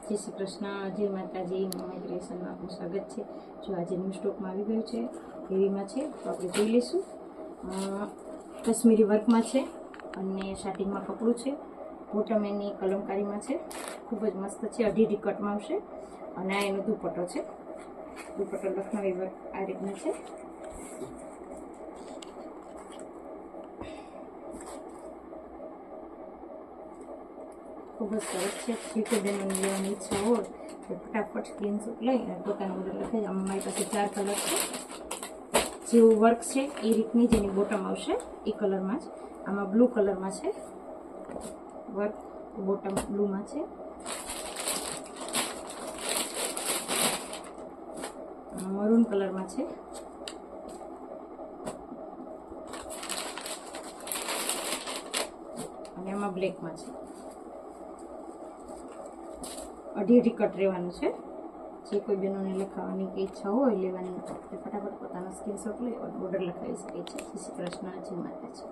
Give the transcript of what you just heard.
જય શ્રી કૃષ્ણ, જય માતાજી. મમ્મી ક્રિએશનમાં આપનું સ્વાગત છે. જો આજે ન્યૂ સ્ટોકમાં આવી ગયું છે, હેવીમાં છે, તો આપણે જોઈ લઈશું. કાશ્મીરી વર્કમાં છે અને સ્ટાર્ટિંગમાં કપડું છે. બોટમ એની કલમકારીમાં છે, ખૂબ જ મસ્ત છે. અઢી કટમાં આવશે અને આ એનો દુપટ્ટો છે. દુપટ્ટો લખનવી વર્ક આ રીતના છે. ખૂબ જ સરસ છે. જે કોઈ બહેનોની લેવાની ઈચ્છા હોય તો ફટાફટ સ્ક્રીનશોટ લઈ અને પોતાનો ઓર્ડર લખાઈ. આમાં મારી પાસે 4 કલર છે. જેવું વર્ક છે એ રીતની જેની બોટમ આવશે એ કલરમાં જ. આમાં બ્લુ કલરમાં છે વર્ક, બોટમ બ્લુમાં છે. મરૂન કલરમાં છે. અને આમાં બ્લેકમાં છે. અઢી કટ રહેવાનું છે. જે કોઈ બહેનોને લખાવવાની કે ઈચ્છા હોય લેવાની, ફટાફટ પોતાનો સ્ક્રીનશોટ લઈ ઓર્ડર લખાવી શકે છે. જય શ્રી કૃષ્ણ, જય માતાજી.